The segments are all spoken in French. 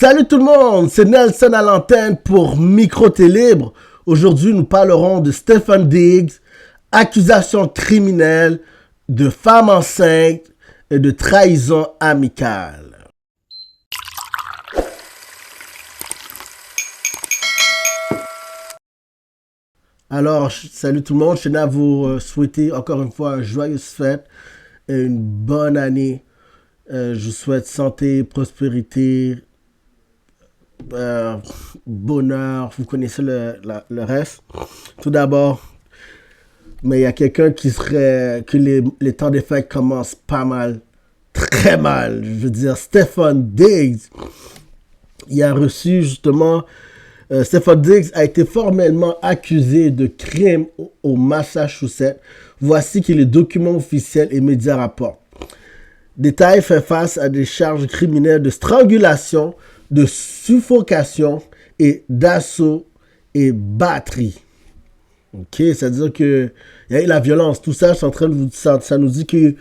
Salut tout le monde, c'est Nelson à l'antenne pour Micro-T Libre. Aujourd'hui, nous parlerons de Stefon Diggs, accusations criminelles, de femmes enceintes et de trahison amicale. Alors, salut tout le monde, je tenais à vous souhaiter encore une fois une joyeuse fête et une bonne année. Je vous souhaite santé, prospérité, bonheur, vous connaissez le reste. Tout d'abord, mais il y a quelqu'un qui serait, que les temps des fêtes commencent pas mal, très mal. Je veux dire, Stefon Diggs, il a reçu justement, Stefon Diggs a été formellement accusé de crime au Massachusetts. Voici que les documents officiels et médias rapportent. Détail fait face à des charges criminelles de strangulation, de suffocation et d'assaut et batterie. Ok, c'est-à-dire que il y a eu la violence. Tout ça, je suis en train de vous dire, ça nous dit qu'il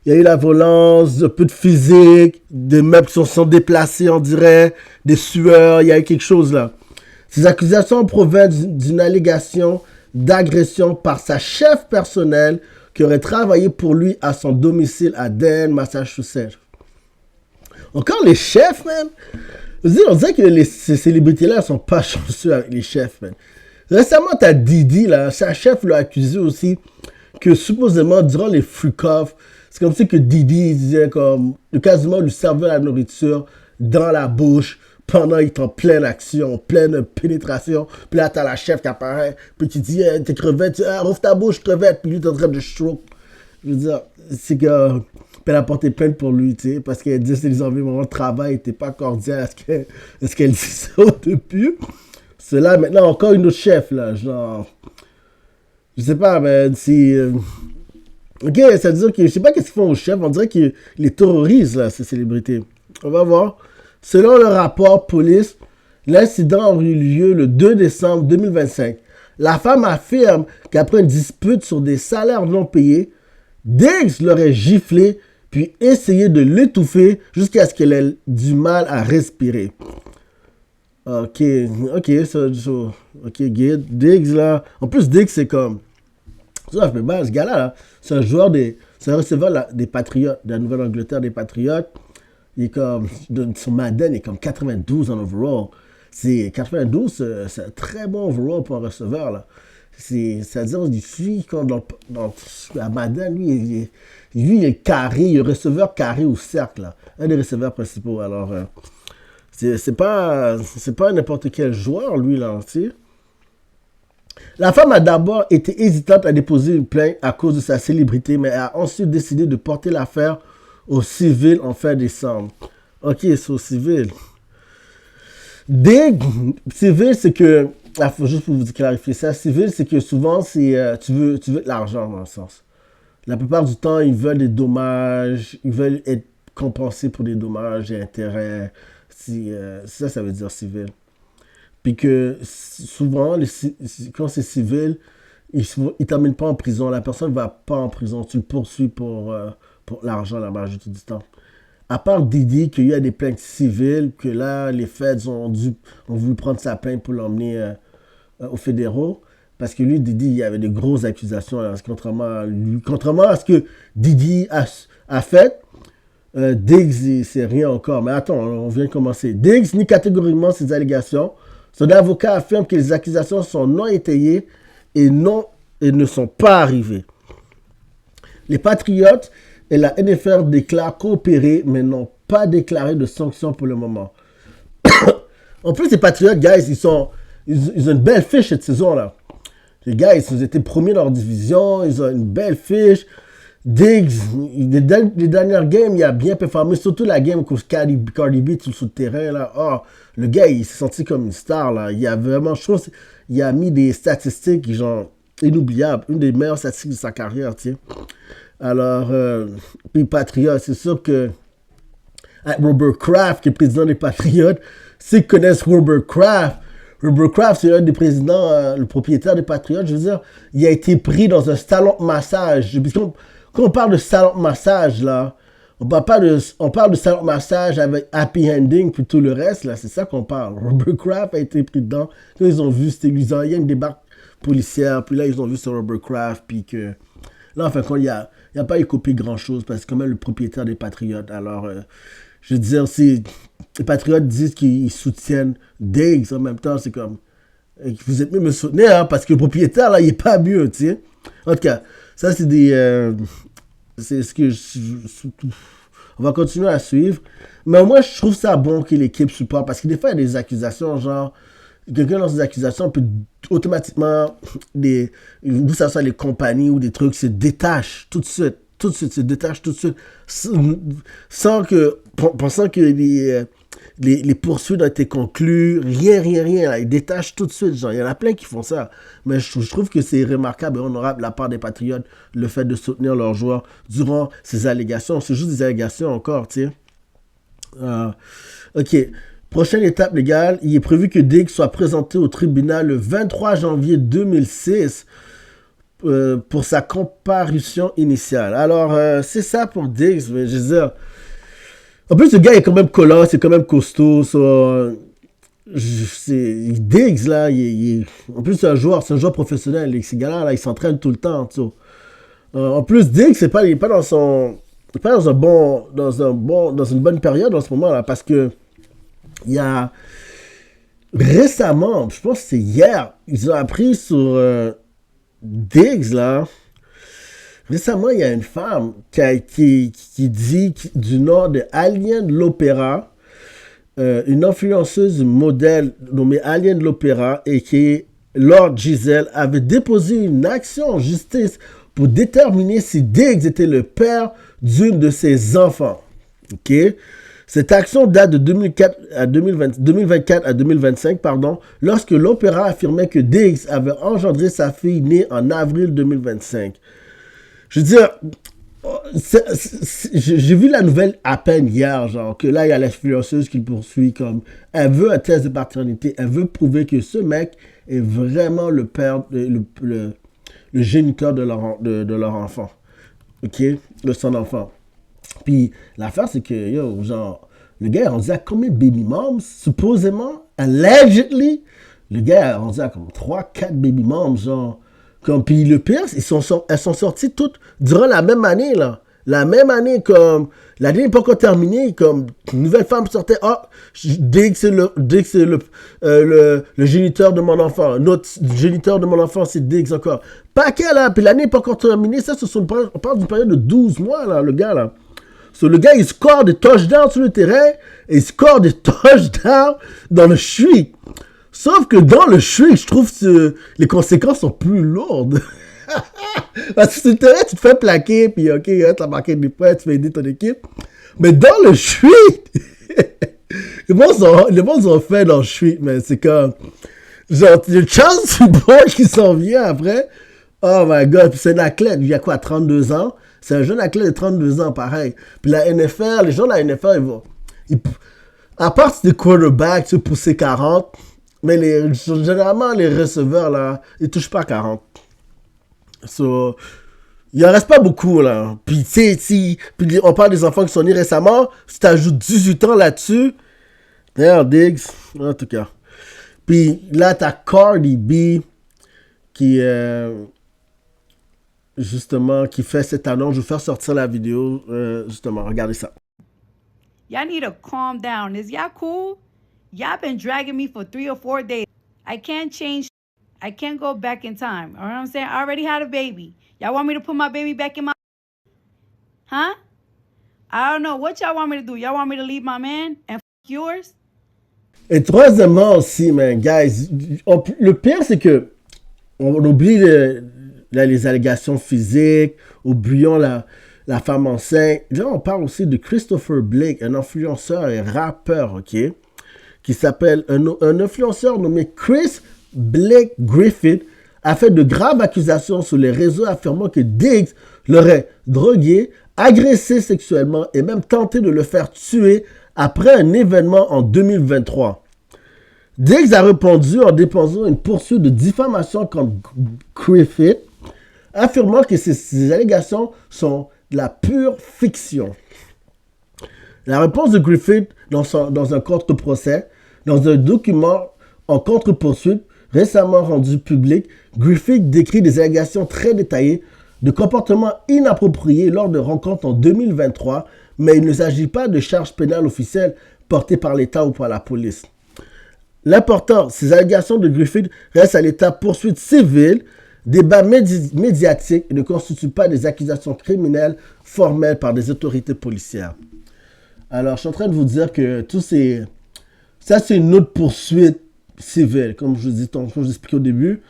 y a eu la violence, un peu de physique, des meubles qui sont déplacés, on dirait, des sueurs, il y a eu quelque chose là. Ces accusations proviennent d'une allégation d'agression par sa chef personnelle qui aurait travaillé pour lui à son domicile à Den, Massachusetts. Encore les chefs, man. On dirait que ces célébrités-là sont pas chanceux avec les chefs, man. Récemment, t'as Didi, là, sa chef l'a accusé aussi que supposément, durant les freak-off, c'est comme si que Didi disait comme, quasiment lui servait la nourriture dans la bouche pendant qu'il est en pleine action, pleine pénétration. Puis là, t'as la chef qui apparaît, puis qui dit, hey, t'es crevette, ouvre ta bouche, crevette, puis lui, t'es en train de stroke. Je veux dire, c'est que, puis elle a porté plainte pour lui, tu sais, parce qu'elle dit que les environnements de travail n'étaient pas cordiales à ce qu'elle disait au début. C'est là, maintenant, encore une autre chef, là, genre, je sais pas, mais si, ok, ça veut dire que, je sais pas qu'est-ce qu'ils font aux chefs, on dirait qu'ils les terrorisent, là, ces célébrités. On va voir. Selon le rapport police, l'incident a eu lieu le 2 décembre 2025. La femme affirme qu'après une dispute sur des salaires non payés, Diggs l'aurait giflé puis essayé de l'étouffer jusqu'à ce qu'elle ait du mal à respirer. Ok, Diggs là. En plus, Diggs c'est comme. Ça fait mal, ce gars-là, là, c'est un joueur c'est un receveur là, des Patriotes, de la Nouvelle-Angleterre des Patriotes. Il est comme, son Madden est comme 92 en overall. 92, c'est un très bon overall pour un receveur, là. C'est-à-dire, il suit comme dans la Madden, lui, il est carré, il est receveur carré au cercle, là. Un des receveurs principaux. Alors, c'est pas n'importe quel joueur, lui, là, tu sais. La femme a d'abord été hésitante à déposer une plainte à cause de sa célébrité, mais a ensuite décidé de porter l'affaire au civil en fin décembre. Ok, c'est au civil. Civil, c'est que, juste pour vous clarifier ça, civil, c'est que souvent, c'est, tu veux de l'argent dans le sens. La plupart du temps, ils veulent des dommages, ils veulent être compensés pour des dommages et intérêts. Ça veut dire civil. Puis que souvent, quand c'est civil, ils ne t'amènent pas en prison. La personne ne va pas en prison. Tu le poursuis pour l'argent la majorité du temps. À part Didi, qu'il y a des plaintes civiles, que là, les feds ont voulu prendre sa plainte pour l'emmener aux fédéraux. Parce que lui, Didi, il y avait de grosses accusations. Alors, contrairement à ce que Didi a fait, Diggs, c'est rien encore. Mais attends, on vient de commencer. Diggs nie catégoriquement ces allégations. Son avocat affirme que les accusations sont non étayées et ne sont pas arrivées. Les Patriotes et la NFL déclarent coopérer, mais n'ont pas déclaré de sanctions pour le moment. En plus, les Patriotes, guys, ils ont une belle fiche cette saison-là. Les gars, ils ont été premiers dans leur division, ils ont une belle fiche. Diggs, les dernières games, il a bien performé, surtout la game où Cardi B sur le terrain, là. Oh, le gars, il s'est senti comme une star, là. Il a vraiment, je pense, il a mis des statistiques, genre, inoubliables. Une des meilleures statistiques de sa carrière, tu sais. Alors, puis Patriots, c'est sûr que Robert Kraft, qui est président des Patriots, s'ils connaissent Robert Kraft, c'est un des présidents, le propriétaire des Patriots, je veux dire, il a été pris dans un salon de massage. Quand on parle de salon de massage, là, On parle de salon de massage avec happy ending puis tout le reste, là, c'est ça qu'on parle. Robert Kraft a été pris dedans. Quand ils ont vu, il y a une débarque policière, puis là, ils ont vu ce Robert Kraft, puis que... Là, en fin de compte, il n'y a pas écopé grand-chose, parce que c'est quand même le propriétaire des Patriotes. Alors, je veux dire, si les Patriotes disent qu'ils soutiennent Diggs, en même temps, c'est comme... Vous êtes mieux me soutenir, hein, parce que le propriétaire, là, il n'est pas mieux, tu sais. En tout cas, ça, c'est des... c'est ce que on va continuer à suivre. Mais moi, je trouve ça bon que l'équipe supporte, parce que des fois, il y a des accusations, genre... Quelqu'un lance des accusations, puis automatiquement, d'où ça soit les compagnies ou des trucs, se détachent tout de suite, se détachent tout de suite, sans que, pensant que les poursuites ont été conclues, rien, là, ils détachent tout de suite, genre, il y en a plein qui font ça, mais je trouve que c'est remarquable et honorable de la part des Patriotes, le fait de soutenir leurs joueurs durant ces allégations, c'est juste des allégations encore, tu sais. Ok. Prochaine étape légale, il est prévu que Diggs soit présenté au tribunal le 23 janvier 2006 pour sa comparution initiale. Alors, c'est ça pour Diggs, mais je veux dire... En plus, le gars est quand même collant, c'est quand même costaud. Diggs, là, en plus, c'est un joueur professionnel. Ces gars-là, là, ils s'entraînent tout le temps. En plus, Diggs, il n'est pas dans une bonne période en ce moment, là, parce que il y a récemment, je pense que c'est hier, ils ont appris sur Diggs, là. Récemment, il y a une femme qui dit du nom de Alien l'Opéra, une influenceuse modèle nommée Alien l'Opéra, et qui, Lord Giselle, avait déposé une action en justice pour déterminer si Diggs était le père d'une de ses enfants. OK? Cette action date de 2024 à 2025, lorsque l'Opéra affirmait que Diggs avait engendré sa fille née en avril 2025. Je veux dire, j'ai vu la nouvelle à peine hier, genre, que là, il y a l'influenceuse qui le poursuit, comme, elle veut un test de paternité, elle veut prouver que ce mec est vraiment le père, le géniteur de leur enfant, ok, de son enfant. Puis l'affaire, c'est que, genre, le gars est rendu à combien de baby moms, supposément, allegedly, le gars est rendu à comme 3-4 baby moms, genre, comme, puis le pire, elles sont sorties toutes durant la même année, là. La même année, comme, l'année n'est pas encore terminée, comme, une nouvelle femme sortait, Diggs, c'est le géniteur de mon enfant. Notre géniteur de mon enfant, c'est Diggs encore. Paquet, là, puis l'année n'est pas encore terminée, ça, on parle d'une période de 12 mois, là, le gars, là. So, le gars, il score des touchdowns sur le terrain, et il score des touchdowns dans le street. Sauf que dans le street, je trouve que les conséquences sont plus lourdes. Parce que sur le terrain, tu te fais plaquer, puis ok, tu as marqué des points, tu fais aider ton équipe. Mais dans le street, les bons ont fait dans le street, mais c'est comme... Genre, il y a Charles Football qui s'en vient après. Oh my god, puis c'est un athlète, il y a quoi, 32 ans? C'est un jeune athlète de 32 ans, pareil. Puis la NFL, les gens de la NFL, ils vont... à part si des quarterbacks, tu sais, pousser 40, mais généralement, les receveurs, là, ils touchent pas 40. So, il en reste pas beaucoup, là. Puis, tu sais, puis on parle des enfants qui sont nés récemment, si tu ajoutes 18 ans là-dessus, d'ailleurs, Diggs, en tout cas. Puis là, t'as Cardi B qui... justement, qui fait cette annonce. Je vais faire sortir la vidéo, justement. Regardez ça. Y'all need to calm down. Is y'all cool? Y'all been dragging me for 3 or 4 days. I can't change. I can't go back in time. You know what I'm saying? I already had a baby. Y'all want me to put my baby back in my... Huh? I don't know. What y'all want me to do? Y'all want me to leave my man and f*** yours? Et troisièmement aussi, man, guys, le pire, c'est que on oublie les allégations physiques, oublions la femme enceinte. Là, on parle aussi de Christopher Blake, un influenceur et rappeur, ok, qui s'appelle un influenceur nommé Chris Blake Griffith, a fait de graves accusations sur les réseaux affirmant que Diggs l'aurait drogué, agressé sexuellement et même tenté de le faire tuer après un événement en 2023. Diggs a répondu en déposant une poursuite de diffamation contre Griffith, affirmant que ces allégations sont de la pure fiction. La réponse de Griffith dans un contre-procès, dans un document en contre-poursuite récemment rendu public, Griffith décrit des allégations très détaillées de comportements inappropriés lors de rencontres en 2023, mais il ne s'agit pas de charges pénales officielles portées par l'État ou par la police. L'important, ces allégations de Griffith restent à l'état poursuite civile, débat médiatique et ne constituent pas des accusations criminelles formelles par des autorités policières. Alors, je suis en train de vous dire que ça, c'est une autre poursuite civile, comme je dis, comme je l'expliquais au début.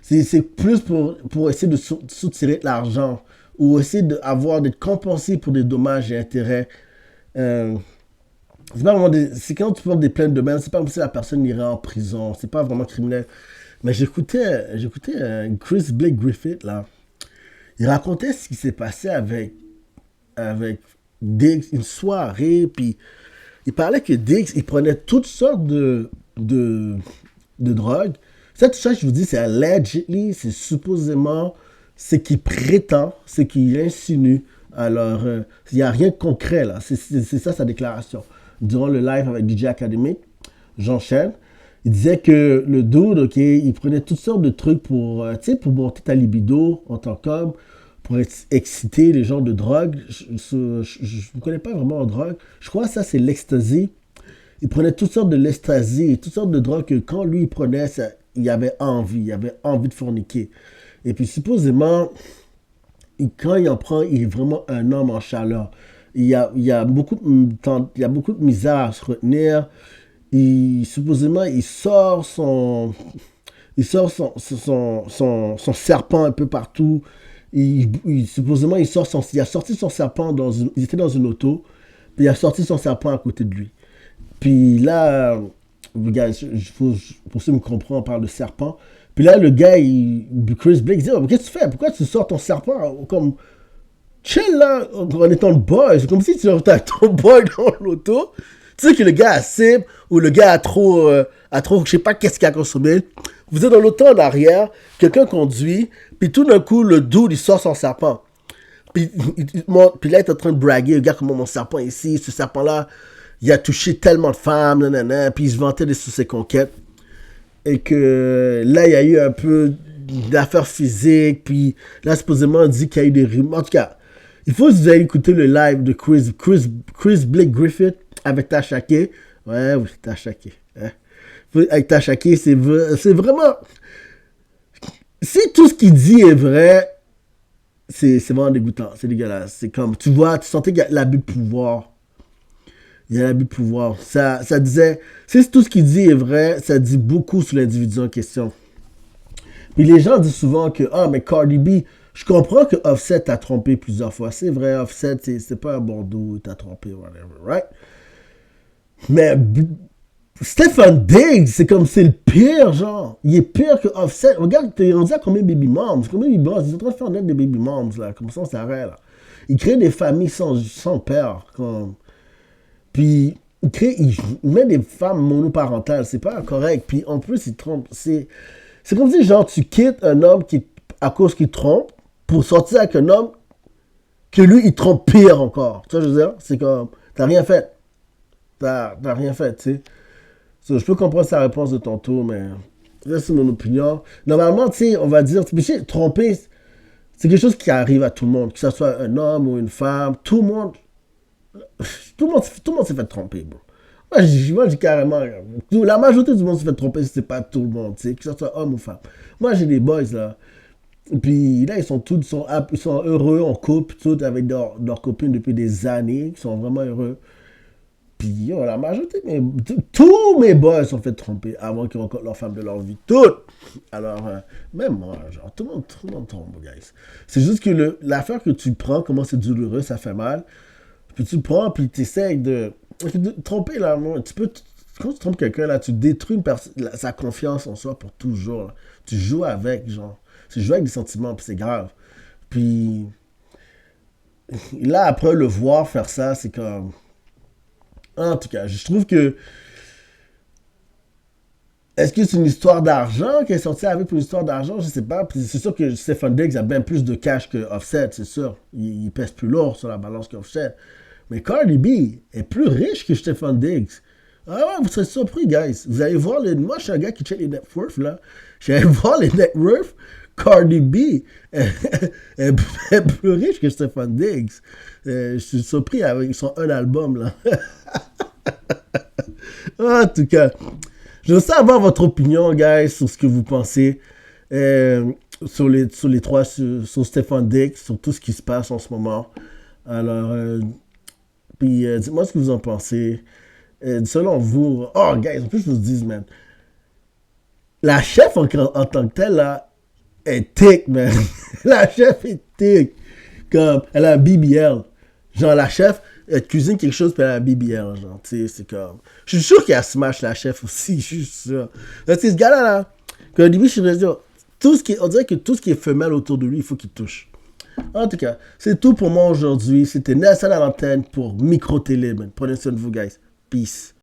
C'est plus pour essayer de soutirer de l'argent ou essayer d'être compensé pour des dommages et intérêts. C'est pas vraiment c'est quand tu portes des plaintes de même, c'est pas comme si la personne irait en prison, c'est pas vraiment criminel. Mais j'écoutais Chris Blake Griffith là. Il racontait ce qui s'est passé avec Diggs une soirée, puis il parlait que Diggs il prenait toutes sortes de drogues. Ça, tout ça, je vous dis, c'est allegedly, c'est supposément ce qu'il prétend, ce qu'il insinue. Alors, il n'y a rien de concret là. C'est ça sa déclaration. Durant le live avec DJ Academic, j'enchaîne. Il disait que le dude, ok, il prenait toutes sortes de trucs pour monter ta libido en tant qu'homme, pour exciter les gens de drogue. Je ne connais pas vraiment en drogue. Je crois que ça, c'est l'ecstasy. Il prenait toutes sortes de l'ecstasy et toutes sortes de drogues que quand lui, il prenait, il avait envie de forniquer. Et puis, supposément, quand il en prend, il est vraiment un homme en chaleur. Il y a beaucoup de misère à se retenir. Supposément, il sort son serpent un peu partout. Supposément, il a sorti son serpent il était dans une auto, puis il a sorti son serpent à côté de lui. Puis là, regarde, pour ceux qui me comprennent, on parle de serpent. Puis là, le gars, Chris Blake dit, oh, qu'est-ce que tu fais? Pourquoi tu sors ton serpent comme chill là, en étant le boy? C'est comme si tu étais ton boy dans l'auto. Tu sais que le gars a cible ou le gars a trop, je sais pas qu'est-ce qu'il a consommé. Vous êtes dans l'auto en arrière, quelqu'un conduit, puis tout d'un coup, le dude, il sort son serpent. Puis là, il est en train de braguer, regarde comment mon serpent est ici, ce serpent-là, il a touché tellement de femmes, nanana, puis il se vantait sur ses conquêtes. Et que là, il y a eu un peu d'affaires physiques, puis là, supposément, on dit qu'il y a eu des rumeurs. En tout cas, il faut que vous ayez écouté le live de Chris Blake Griffith avec Tasha K. Ouais, oui, Tasha K. Hein? Avec Tasha K, c'est vraiment... Si tout ce qu'il dit est vrai, c'est vraiment dégoûtant, c'est dégueulasse. C'est comme, tu sentais qu'il y a l'abus de pouvoir. Il y a l'abus de pouvoir. Ça disait, si tout ce qu'il dit est vrai, ça dit beaucoup sur l'individu en question. Puis les gens disent souvent que, mais Cardi B, je comprends que Offset t'a trompé plusieurs fois. C'est vrai, Offset, c'est pas un bon dos, il t'a trompé, whatever, right? Mais Stefan Diggs, c'est le pire, genre. Il est pire que Offset. Regarde, t'es rendu à combien de baby moms? Combien de baby moms? Ils sont en train de faire naître des baby moms, là. Comme ça, on s'arrête, là. Il crée des familles sans père, comme... Puis, il met des femmes monoparentales. C'est pas correct. Puis, en plus, il trompe. C'est comme si, genre, tu quittes un homme à cause qu'il trompe pour sortir avec un homme que lui, il trompe pire encore. Tu vois, je veux dire? C'est comme, t'as rien fait. T'as rien fait, tu sais. So, je peux comprendre sa réponse de tantôt, mais ça, c'est mon opinion. Normalement, tu sais, on va dire, tromper, c'est quelque chose qui arrive à tout le monde, que ce soit un homme ou une femme, tout le monde s'est fait tromper, bro. Moi, je dis carrément, la majorité du monde s'est fait tromper, c'est pas tout le monde, tu sais, que ce soit homme ou femme. Moi, j'ai des boys, là. Et puis là, ils sont heureux en couple, tout, avec leurs copines depuis des années, ils sont vraiment heureux. Puis, la majorité, tous mes boys sont fait tromper avant qu'ils rencontrent leur femme de leur vie. Toutes! Alors, même moi, genre, tout le monde trompe, guys. C'est juste que l'affaire que tu prends, comment c'est douloureux, ça fait mal. Puis tu le prends, puis tu essaies de tromper, là. Quand tu trompes quelqu'un, là, tu détruis sa confiance en soi pour toujours. Là. Tu joues avec, genre. Tu joues avec des sentiments, puis c'est grave. Puis, là, après, le voir faire ça, c'est comme... En tout cas, je trouve que... Est-ce que c'est une histoire d'argent qui est sortie avec pour une histoire d'argent? Je sais pas. Puis c'est sûr que Stefan Diggs a bien plus de cash que Offset, c'est sûr. Il pèse plus lourd sur la balance qu'Offset. Mais Cardi B est plus riche que Stefan Diggs. Ah ouais, vous serez surpris, guys. Vous allez voir, moi, je suis un gars qui check les net worth, là. J'allais voir les net worth. Cardi B est plus riche que Stefan Diggs. Je suis surpris avec son un album, là. En tout cas, je veux savoir votre opinion, guys, sur ce que vous pensez. Sur les trois, sur Stefan Diggs, sur tout ce qui se passe en ce moment. Alors, puis dites-moi ce que vous en pensez. Selon vous, oh, guys, en plus, je vous dis, man, la chef en tant que telle, là, est tic, man. La chef est tic. Comme, elle a un BBL. Genre, la chef, elle cuisine quelque chose, puis elle a un BBL. Genre, tu sais, c'est comme. Je suis sûr qu'il a smash la chef aussi, je suis sûr. Tu sais, ce gars-là, là, qu'au début, je suis dire, on dirait que tout ce qui est femelle autour de lui, il faut qu'il touche. En tout cas, c'est tout pour moi aujourd'hui. C'était Nelson à l'antenne pour Micro Télé, man. Prenez soin de vous, guys. Peace.